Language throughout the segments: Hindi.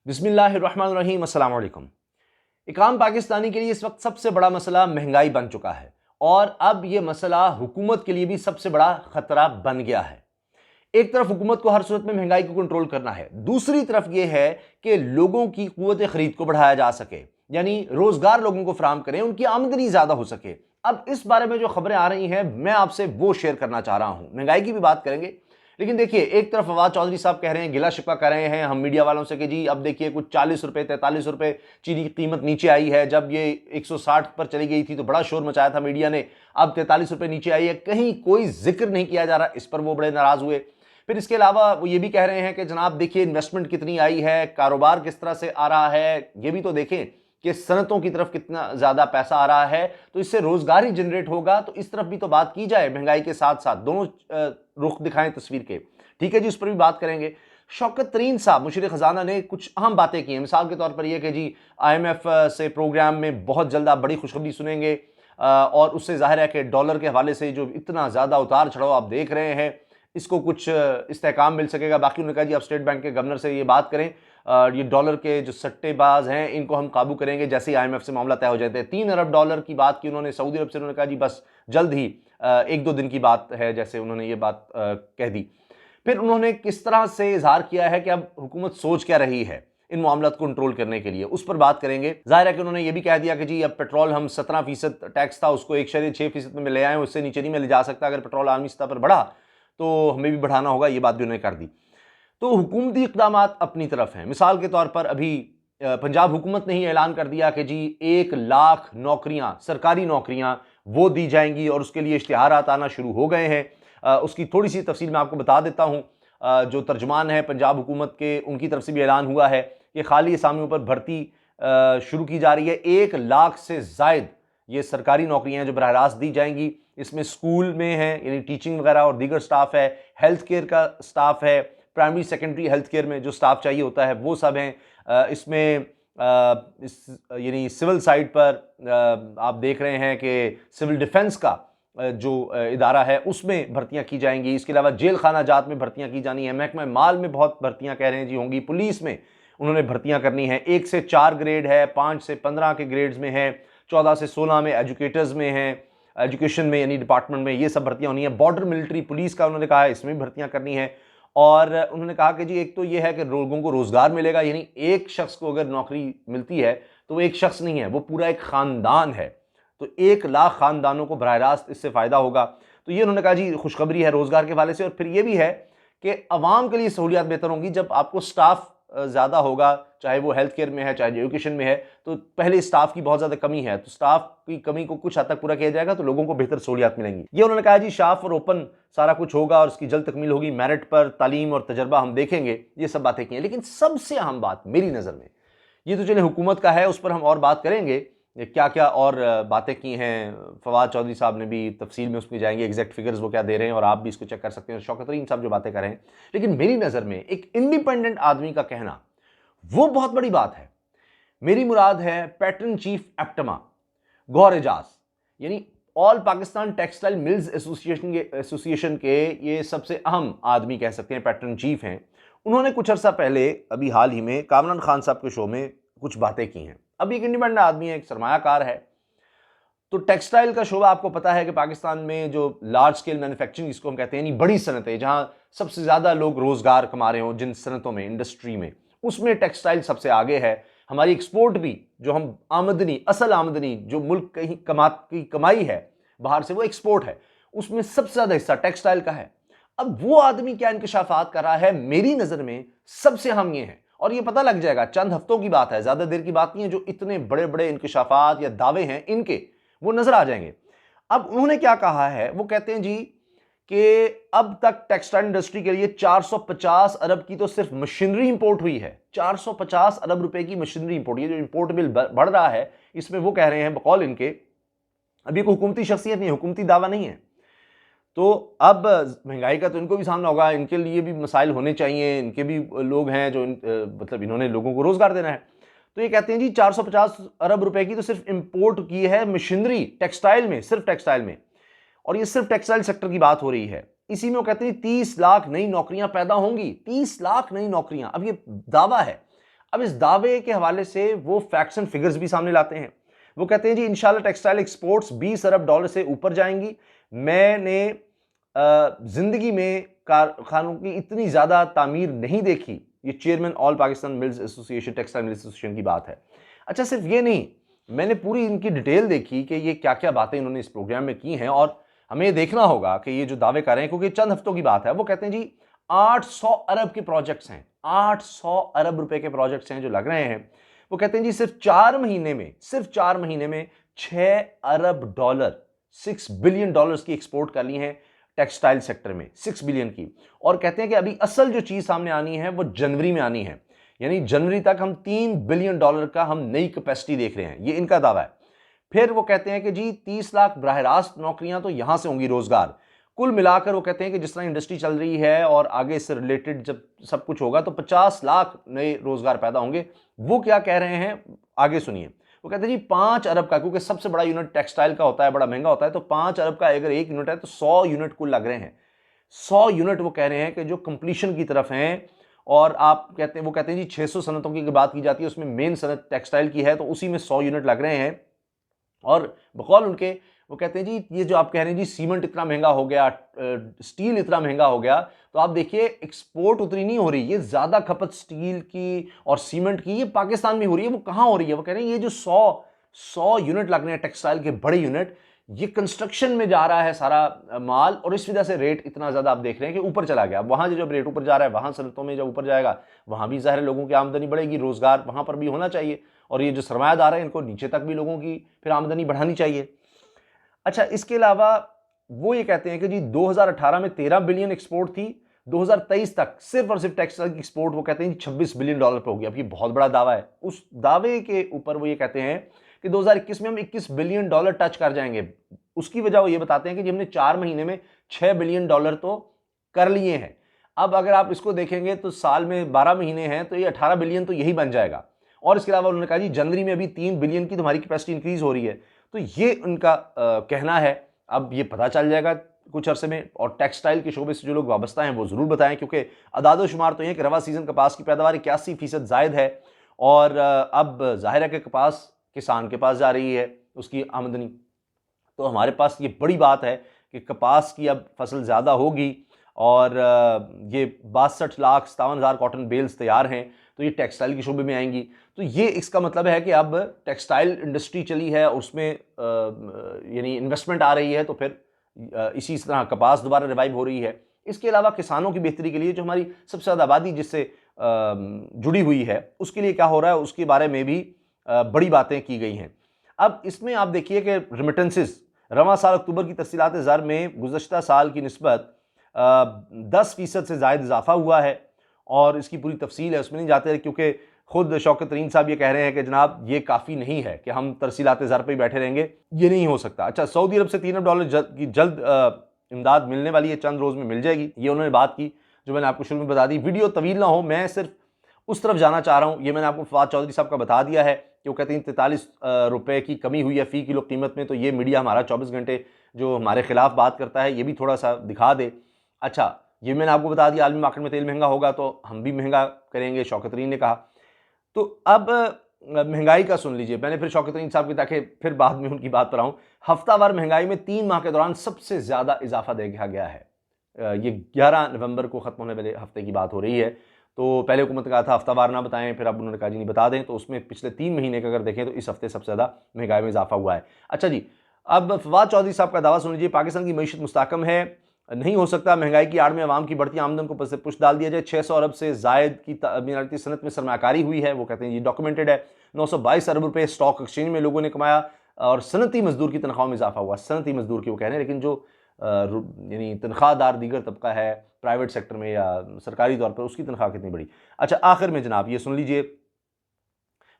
बिस्मिल्लाहिर्रहमानिर्रहीम, अस्सलाम वालेकुम। एक आम पाकिस्तानी के लिए इस वक्त सबसे बड़ा मसला महंगाई बन चुका है और अब यह मसला हुकूमत के लिए भी सबसे बड़ा खतरा बन गया है। एक तरफ हुकूमत को हर सूरत में महंगाई को कंट्रोल करना है, दूसरी तरफ यह है कि लोगों की कुव्वत खरीद को बढ़ाया जा सके, यानी रोजगार लोगों को फराहम करें, उनकी आमदनी ज्यादा हो सके। अब इस बारे में जो खबरें आ रही हैं मैं आपसे वो शेयर करना चाह रहा हूं। महंगाई की भी बात करेंगे, लेकिन देखिए एक तरफ फवाद चौधरी साहब कह रहे हैं, गिला शिकवा कर रहे हैं हम मीडिया वालों से कि जी अब देखिए कुछ 40 रुपए 43 रुपए चीनी की कीमत नीचे आई है। जब ये 160 पर चली गई थी तो बड़ा शोर मचाया था मीडिया ने, अब 43 रुपए नीचे आई है, कहीं कोई जिक्र नहीं किया जा रहा, इस पर वो बड़े नाराज हुए। फिर इसके अलावा वो ये भी कह रहे हैं कि जनाब देखिए इन्वेस्टमेंट कितनी आई है, कारोबार किस तरह से आ रहा है, ये भी तो देखें कि सनतों की तरफ कितना ज्यादा पैसा आ रहा है, तो इससे रोजगार ही जनरेट होगा। तो इस तरफ भी तो बात की जाए, महंगाई के साथ साथ दोनों रुख दिखाएं तस्वीर के, ठीक है जी, उस पर भी बात करेंगे। शौकत तरीन साहब मुशीर खजाना ने कुछ अहम बातें की हैं, मिसाल के तौर पर यह कि जी IMF से प्रोग्राम में बहुत जल्द आप बड़ी खुशखबरी सुनेंगे और उससे जाहिर है कि डॉलर के हवाले से जो इतना ज्यादा उतार चढ़ाव आप देख रहे हैं इसको कुछ इस्तेहकाम मिल सकेगा। बाकी उन्होंने कहा जी आप स्टेट बैंक के गवर्नर से ये बात करें, ये डॉलर के जो सट्टेबाज हैं इनको हम काबू करेंगे जैसे ही IMF से मामला तय हो जाते हैं। 3 अरब डॉलर की बात की उन्होंने सऊदी अरब से, उन्होंने कहा जी बस जल्द ही 1-2 दिन की बात है, जैसे उन्होंने ये बात कह दी। फिर उन्होंने किस तरह से इजहार किया है कि अब हुकूमत सोच क्या रही है इन मामलात को कंट्रोल करने के लिए, उस पर बात करेंगे। जाहिर है कि उन्होंने ये भी कह दिया कि जी अब पेट्रोल हम 17% टैक्स था उसको 1.6% में ले आए, उससे नीचे नहीं में ले जा सकता, अगर पेट्रोल आलमी सतह पर बढ़ा तो हमें भी बढ़ाना होगा, ये बात भी उन्होंने कर दी। तो हुकूमती इक़दाम अपनी तरफ हैं। मिसाल के तौर पर अभी पंजाब हुकूमत ने ही ऐलान कर दिया कि जी 1 लाख नौकरियां, सरकारी नौकरियां वो दी जाएंगी और उसके लिए इश्तिहारात आना शुरू हो गए हैं। उसकी थोड़ी सी तफसील मैं आपको बता देता हूं। जो तर्जमान है पंजाब हुकूमत के, उनकी तरफ से भी ऐलान हुआ है कि खाली असामियों पर भर्ती शुरू की जा रही है। 1 लाख से जायद ये सरकारी नौकरियां जो बराह रास्त दी जाएंगी। इसमें स्कूल में है यानी टीचिंग वगैरह और दीगर स्टाफ है, हेल्थ केयर का स्टाफ है, प्राइमरी सेकेंडरी हेल्थ केयर में जो स्टाफ चाहिए होता है वो सब हैं। इसमें यानी सिविल साइड पर आप देख रहे हैं कि सिविल डिफेंस का जो इदारा है उसमें भर्तियां की जाएंगी। इसके अलावा जेल खाना जात में भर्तियां की जानी है। महकमा माल में बहुत भर्तियां कह रहे हैं जी होंगी। पुलिस में उन्होंने भर्तियां करनी है। 1 से 4 ग्रेड है, 5 से 15 के ग्रेड्स में है, 14 से 16 में एजुकेटर्स में है, एजुकेशन में यानी डिपार्टमेंट में ये सब भर्तियां होनी है। बॉर्डर मिलिट्री पुलिस का उन्होंने कहा है इसमें भी भर्तियां करनी है। और उन्होंने कहा कि जी एक तो ये है कि लोगों को रोजगार मिलेगा, यानी एक शख्स को अगर नौकरी मिलती है तो वो एक शख्स नहीं है, वो पूरा एक खानदान है। तो 1 लाख खानदानों को बराह रास्त इससे फायदा होगा। तो ये उन्होंने कहा जी खुशखबरी है रोजगार के हवाले से। और फिर ये भी है कि अवाम के लिए सहूलियात बेहतर होंगी जब आपको स्टाफ ज्यादा होगा, चाहे वो हेल्थ केयर में है चाहे एजुकेशन में है। तो पहले स्टाफ की बहुत ज्यादा कमी है, तो स्टाफ की कमी को कुछ हद तक पूरा किया जाएगा तो लोगों को बेहतर सहूलियात मिलेंगी। ये उन्होंने कहा जी शाफ और ओपन सारा कुछ होगा और उसकी जल्द तकमील होगी। मेरिट पर तालीम और तजर्बा हम देखेंगे, ये सब बातें की हैं। लेकिन सबसे अहम बात मेरी नजर में, ये तो चले हुकूमत का है, उस पर हम और बात करेंगे क्या क्या और बातें की हैं। फवाद चौधरी साहब ने भी तफसील में उसमें जाएंगे, एग्जैक्ट फिगर्स वो क्या दे रहे हैं और आप भी इसको चेक कर सकते हैं, शौकत तरीन साहब जो बातें कर रहे हैं। लेकिन मेरी नजर में एक इंडिपेंडेंट आदमी का कहना वो बहुत बड़ी बात है। मेरी मुराद है patron chief APTMA Gohar Ejaz, यानी all Pakistan textile mills association के ये सबसे अहम आदमी कह सकते हैं, पैटर्न चीफ हैं। उन्होंने कुछ अर्सा पहले अभी हाल ही में कामरान खान साहब के शो में कुछ बातें की हैं। अभी एक इंडिपेंडेंट आदमी है, एक सरमायाकार है। तो टेक्सटाइल का शोबा आपको पता है कि पाकिस्तान में जो लार्ज स्केल मैन्युफैक्चरिंग जिसको हम कहते हैं, यानी बड़ी सनतें जहां सबसे ज्यादा लोग रोजगार कमा रहे हो, जिन सनतों में, इंडस्ट्री में, उसमें टेक्सटाइल सबसे आगे है। हमारी एक्सपोर्ट भी, जो हम आमदनी, असल आमदनी जो मुल्क कहीं की कमाई है बाहर से, वो एक्सपोर्ट है, उसमें सबसे ज्यादा हिस्सा टेक्सटाइल का है। अब वो आदमी क्या इंकशाफात कर रहा है, मेरी नजर में सबसे अहम ये है, और ये पता लग जाएगा, चंद हफ्तों की बात है, ज्यादा देर की बात नहीं है। जो इतने बड़े बड़े इंकशाफात या दावे हैं इनके, वो नजर आ जाएंगे। अब उन्होंने क्या कहा है, वो कहते हैं जी कि अब तक टेक्सटाइल इंडस्ट्री के लिए 450 अरब की तो सिर्फ मशीनरी इंपोर्ट हुई है। 450 अरब रुपए की मशीनरी इंपोर्ट। ये जो इंपोर्ट बिल बढ़ रहा है इसमें वो कह रहे हैं बकौल इनके, अभी एक हुकूमती शख्सियत नहीं है, हुकूमती दावा नहीं है। तो अब महंगाई का तो इनको भी सामना होगा, इनके लिए भी मसाइल होने चाहिए, इनके भी लोग हैं जो मतलब इन्होंने लोगों को रोजगार देना है। तो ये कहते हैं जी 450 अरब रुपए की तो सिर्फ इंपोर्ट की है मशीनरी टेक्सटाइल में, सिर्फ टेक्सटाइल में, और ये सिर्फ टेक्सटाइल सेक्टर की बात हो रही है। इसी में वो कहते हैं 30 लाख नई नौकरियां पैदा होंगी। 30 लाख नई नौकरियां, अब ये दावा है। अब इस दावे के हवाले से वो फैक्ट्स एंड फिगर्स भी सामने लाते हैं। वो कहते हैं जी इंशाल्लाह टेक्सटाइल एक्सपोर्ट्स 20 अरब डॉलर से ऊपर जाएंगी। मैंने जिंदगी में कारखानों की इतनी ज्यादा तामीर नहीं देखी। ये chairman all Pakistan mills association, textile mills association की बात है। अच्छा, सिर्फ ये नहीं, मैंने पूरी इनकी डिटेल देखी कि ये क्या क्या बातें इन्होंने इस प्रोग्राम में की हैं, और हमें ये देखना होगा कि ये जो दावे कर रहे हैं, क्योंकि चंद हफ्तों की बात है। वो कहते हैं जी 800 अरब के प्रोजेक्ट्स हैं, 800 अरब रुपए के प्रोजेक्ट्स हैं जो लग रहे हैं। वो कहते हैं जी सिर्फ 4 महीने में 6 अरब डॉलर, 6 बिलियन डॉलर्स की एक्सपोर्ट कर ली है टेक्सटाइल सेक्टर में, 6 बिलियन की। और कहते हैं कि अभी असल जो चीज सामने आनी है वो जनवरी में आनी है, यानी जनवरी तक हम 3 बिलियन डॉलर का हम नई कैपेसिटी देख रहे हैं, ये इनका दावा है। फिर वो कहते हैं कि जी 30 लाख बराह रास्त नौकरियां तो यहां से होंगी, रोजगार। कुल मिलाकर वो कहते हैं कि जिस तरह इंडस्ट्री चल रही है और आगे इससे रिलेटेड जब सब कुछ होगा तो 50 लाख नए रोजगार पैदा होंगे। वो क्या कह रहे हैं आगे सुनिए। वो कहते हैं जी 5 अरब का, क्योंकि सबसे बड़ा यूनिट टेक्सटाइल का होता है, बड़ा महंगा होता है, तो 5 अरब का अगर एक यूनिट है तो 100 यूनिट कुल लग रहे हैं। 100 यूनिट वो कह रहे हैं कि जो कंप्लीशन की तरफ हैं। और आप कहते हैं, वो कहते हैं जी 600 सनतों की बात की जाती है, उसमें मेन सनत टेक्सटाइल की है, तो उसी में 100 यूनिट लग रहे हैं। और बकौल उनके वो कहते हैं जी ये जो आप कह रहे हैं जी सीमेंट इतना महंगा हो गया, स्टील इतना महंगा हो गया, तो आप देखिए एक्सपोर्ट उतनी नहीं हो रही, ये ज्यादा खपत स्टील की और सीमेंट की ये पाकिस्तान में हो रही है। वो कहां हो रही है? वो कह रहे हैं ये जो 100 यूनिट लग रहे हैं टेक्सटाइल के बड़े यूनिट, ये कंस्ट्रक्शन में जा रहा है सारा माल, और इस वजह से रेट इतना ज्यादा आप देख रहे हैं कि ऊपर चला गया। वहां जब रेट ऊपर जा रहा है, वहां सनतों में जब ऊपर जाएगा, वहां भी ज़ाहिर लोगों की आमदनी बढ़ेगी, रोजगार वहां पर भी होना चाहिए, और ये जो सरमायादार है इनको नीचे तक भी लोगों की फिर आमदनी बढ़ानी चाहिए। अच्छा, इसके अलावा वो ये कहते हैं कि जी 2018 में 13 बिलियन एक्सपोर्ट थी, 2023 तक सिर्फ और सिर्फ टेक्सटाइल की एक्सपोर्ट वो कहते हैं 26 बिलियन डॉलर पर होगी। अब ये बहुत बड़ा दावा है। उस दावे के ऊपर वो ये कहते हैं कि 2021 में हम 21 बिलियन डॉलर टच कर जाएंगे। उसकी वजह वो ये बताते हैं कि जी हमने 4 महीने में 6 बिलियन डॉलर तो कर लिए हैं। अब अगर आप इसको देखेंगे तो साल में 12 महीने हैं, तो ये 18 बिलियन तो यही बन जाएगा। और इसके अलावा उन्होंने कहा जी जनवरी में अभी 3 बिलियन की तुम्हारी कैपेसिटी इंक्रीज हो रही है। तो ये उनका कहना है। अब ये पता चल जाएगा कुछ अरसे में, और टेक्सटाइल के शोबे से जो लोग वाबस्ता हैं वो जरूर बताएं, क्योंकि अदाद शुमार तो ये कि रवा सीजन कपास की पैदावार 81% जायद है, और अब जाहिर है कि कपास किसान के पास जा रही है उसकी आमदनी। तो हमारे पास ये बड़ी बात है कि कपास की अब फसल ज़्यादा होगी, और ये 62 लाख 57 हज़ार कॉटन बेल्स तैयार हैं, तो ये टेक्सटाइल के शोबे में आएंगी। तो ये इसका मतलब है कि अब टेक्सटाइल इंडस्ट्री चली है, उसमें यानी इन्वेस्टमेंट आ रही है, तो फिर इसी तरह कपास दोबारा रिवाइव हो रही है। इसके अलावा किसानों की बेहतरी के लिए जो हमारी सबसे ज़्यादा आबादी जिससे जुड़ी हुई है, उसके लिए क्या हो रहा है, उसके बारे में भी बड़ी बातें की गई हैं। अब इसमें आप देखिए कि रिमिटेंसेस रवां साल अक्टूबर की तफसीलात ज़र में गुज़श्ता साल की निस्बत 10% से ज़ायद इजाफा हुआ है, और इसकी पूरी तफसील है, उसमें नहीं जाते, क्योंकि खुद शौकत तरीन साहब ये कह रहे हैं कि जनाब ये काफ़ी नहीं है कि हम तरसीलात ज़र पर ही बैठे रहेंगे, ये नहीं हो सकता। अच्छा, सऊदी अरब से 3 अरब डॉलर की जल्द इमदाद मिलने वाली है, चंद रोज़ में मिल जाएगी, ये उन्होंने बात की जो मैंने आपको शुरू में बता दी। वीडियो तवील ना हो, मैं सिर्फ उस तरफ जाना चाह रहा हूँ। ये मैंने आपको फवाद चौधरी साहब का बता दिया है कि वो कहते हैं 43 रुपये की कमी हुई है फ़ी किलो कीमत में, तो ये मीडिया हमारा 24 घंटे जो हमारे खिलाफ बात करता है ये भी थोड़ा सा दिखा दे। अच्छा, ये मैंने आपको बता दिया आलमी मार्केट में तेल महंगा होगा तो हम भी महंगा करेंगे, शौकत तरीन ने कहा। तो अब महंगाई का सुन लीजिए, मैंने फिर शौकत तरीन साहब की, ताकि फिर बाद में उनकी बात पर आऊँ। हफ्तावार महंगाई में 3 माह के दौरान सबसे ज़्यादा इजाफा देखा गया है। ये 11 नवंबर को ख़त्म होने वाले हफ्ते की बात हो रही है। तो पहले हुकूमत ने कहा था हफ्तावार ना बताएं, फिर अब उन्होंने कहा जी नहीं बता दें, तो उसमें पिछले 3 महीने का अगर देखें तो इस हफ्ते सबसे ज़्यादा महंगाई में इजाफा हुआ है। अच्छा जी, अब फवाद चौधरी साहब का दावा सुन लीजिए। पाकिस्तान की मईशत मुस्तहकम है, नहीं हो सकता महंगाई की आड़ में अवाम की बढ़ती आमदन को पुश डाल दिया जाए। 600 अरब से जायद की तमीराती सनत में सरमाकारी हुई है, वो कहते हैं ये डॉक्यूमेंटेड है। 922 अरब रुपये स्टॉक एक्सचेंज में लोगों ने कमाया, और सनती मजदूर की तनख्वाह में इजाफा हुआ। सनती मजदूर की वो कह रहे हैं, लेकिन जो यानी तनख्वाहदार दीगर तबका है प्राइवेट सेक्टर में या सरकारी तौर पर, उसकी तनख्वाह कितनी बड़ी। अच्छा, आखिर में जनाब ये सुन लीजिए,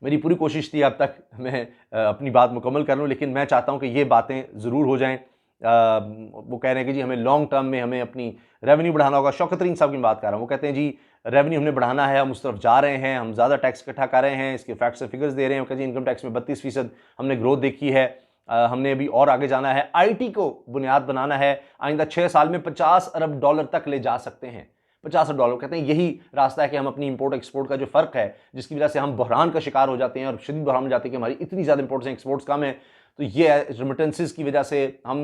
मेरी पूरी कोशिश थी अब तक मैं अपनी बात मुकम्मल कर लूँ, लेकिन मैं चाहता हूँ कि ये बातें ज़रूर हो जाएँ। वो कह रहे हैं कि जी हमें लॉन्ग टर्म में हमें अपनी रेवेन्यू बढ़ाना होगा। शौकत तरीन साहब की बात कर रहा हूँ, वो कहते हैं जी रेवेन्यू हमने बढ़ाना है, हम उस तरफ जा रहे हैं, हम ज़्यादा टैक्स इकट्ठा कर रहे हैं, इसके फैक्ट्स फिगर्स दे रहे हैं। कहते हैं इनकम टैक्स में 32% हमने ग्रोथ देखी है, हमने अभी और आगे जाना है, आईटी को बुनियाद बनाना है, आइंदा 6 साल में 50 अरब डॉलर तक ले जा सकते हैं। $50 कहते हैं यही रास्ता है कि हम अपनी इंपोर्ट एक्सपोर्ट का जो फ़र्क है, जिसकी वजह से हम बहरान का शिकार हो जाते हैं और शदीद बहरान में जाते हैं कि हमारी इतनी ज़्यादा इंपोर्ट्स हैं, एक्सपोर्ट्स कम है, तो ये रेमिटेंसेस की वजह से हम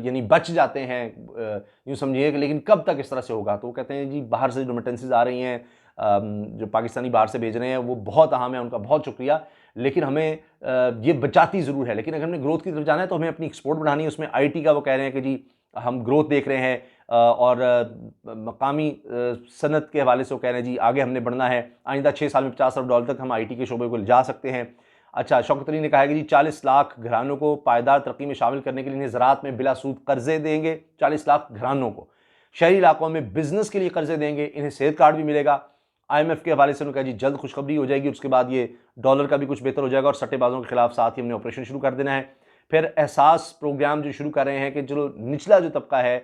यानी बच जाते हैं, यूँ समझिए कि। लेकिन कब तक इस तरह से होगा? तो वो कहते हैं जी बाहर से रेमिटेंसेस आ रही हैं, जो पाकिस्तानी बाहर से भेज रहे हैं वो बहुत अहम है, उनका बहुत शुक्रिया, लेकिन हमें ये बचाती ज़रूर है। लेकिन अगर हमें ग्रोथ की तरफ जाना है तो हमें अपनी एक्सपोर्ट बढ़ानी है। उसमें आईटी का वो कह रहे हैं कि जी हम ग्रोथ देख रहे हैं, और मकामी सनत के हवाले से वो कह रहे हैं जी आगे हमने बढ़ना है, आइंदा 6 साल में $50 तक हम आईटी के शोबे को ले जा सकते हैं। अच्छा, शौकत अली ने कहा है कि जी 40 लाख घरानों को पायदार तरक्की में शामिल करने के लिए इन्हें ज़राअत में बिला सूद कर्जे देंगे। 40 लाख घरानों को शहरी इलाकों में बिजनेस के लिए कर्जे देंगे, इन्हें सेहत कार्ड भी मिलेगा। IMF के हवाले से उन्होंने कहा जी जल्द खुशखबरी हो जाएगी, उसके बाद ये डॉलर का भी कुछ बेहतर हो जाएगा और सट्टेबाजों के खिलाफ साथ ही हमने ऑपरेशन शुरू कर देना है। फिर एहसास प्रोग्राम जो शुरू कर रहे हैं कि जो निचला जो तबका है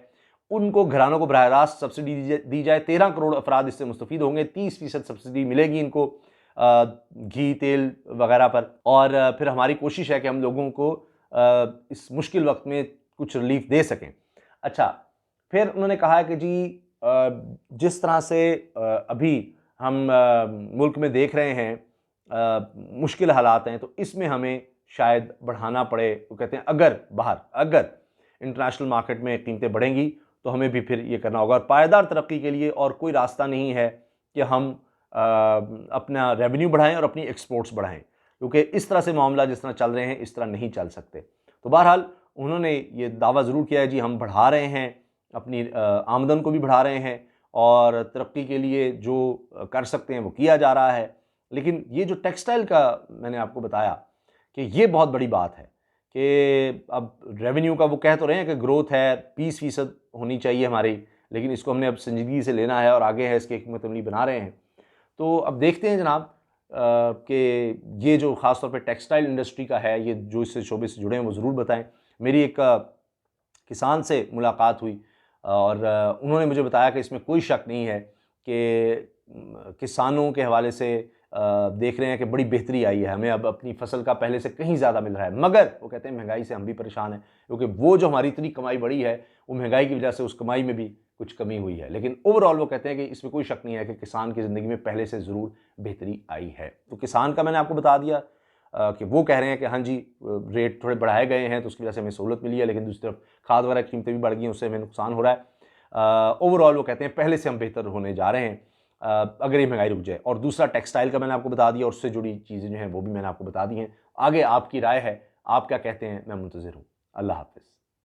उनको घरानों को बराह रास्त सब्सिडी दी जाए। 13 करोड़ अफराद इससे मुस्तफ़ीद होंगे, 30% सब्सिडी मिलेगी इनको घी तेल वगैरह पर। और फिर हमारी कोशिश है कि हम लोगों को इस मुश्किल वक्त में कुछ रिलीफ दे सकें। अच्छा, फिर उन्होंने कहा है कि जी जिस तरह से अभी हम मुल्क में देख रहे हैं मुश्किल हालात हैं, तो इसमें हमें शायद बढ़ाना पड़े। वो कहते हैं अगर इंटरनेशनल मार्केट में कीमतें बढ़ेंगी तो हमें भी फिर ये करना होगा। और पायदार तरक्की के लिए और कोई रास्ता नहीं है कि हम अपना रेवेन्यू बढ़ाएं और अपनी एक्सपोर्ट्स बढ़ाएं, क्योंकि इस तरह से मामला जिस तरह चल रहे हैं इस तरह नहीं चल सकते। तो बहरहाल उन्होंने ये दावा ज़रूर किया है जी हम बढ़ा रहे हैं, अपनी आमदन को भी बढ़ा रहे हैं और तरक्की के लिए जो कर सकते हैं वो किया जा रहा है। लेकिन ये जो टेक्सटाइल का मैंने आपको बताया कि ये बहुत बड़ी बात है कि अब रेवेन्यू का वो कह तो रहे हैं कि ग्रोथ है 20% होनी चाहिए हमारी, लेकिन इसको हमने अब संजीदगी से लेना है और आगे है इसकी हिकमत अमली बना रहे हैं। तो अब देखते हैं जनाब कि ये जो ख़ास तौर पे टेक्सटाइल इंडस्ट्री का है, ये जो इससे शोबे से जुड़े हैं वो ज़रूर बताएं। मेरी एक किसान से मुलाकात हुई और उन्होंने मुझे बताया कि इसमें कोई शक नहीं है कि किसानों के हवाले से देख रहे हैं कि बड़ी बेहतरी आई है, हमें अब अपनी फसल का पहले से कहीं ज़्यादा मिल रहा है। मगर वो कहते हैं महंगाई से हम भी परेशान हैं, क्योंकि वो जो हमारी इतनी कमाई बढ़ी है वो महंगाई की वजह से उस कमाई में भी कुछ कमी हुई है। लेकिन ओवरऑल वो कहते हैं कि इसमें कोई शक नहीं है कि किसान की ज़िंदगी में पहले से ज़रूर बेहतरी आई है। तो किसान का मैंने आपको बता दिया कि वो कह रहे हैं कि हाँ जी रेट थोड़े बढ़ाए गए हैं तो उसकी वजह से हमें सहूलत मिली है, लेकिन दूसरी तरफ खाद वगैरह की कीमतें भी बढ़ गई हैं, उससे हमें नुकसान हो रहा है। ओवरऑल वो कहते हैं पहले से हम बेहतर होने जा रहे हैं अगर ये महंगाई रुक जाए। और दूसरा टेक्सटाइल का मैंने आपको बता दिया और उससे जुड़ी चीज़ें जो हैं वो भी मैंने आपको बता दी हैं। आगे आपकी राय है, आप क्या कहते हैं, मैं मुंतज़िर हूँ। अल्लाह हाफ़िज़।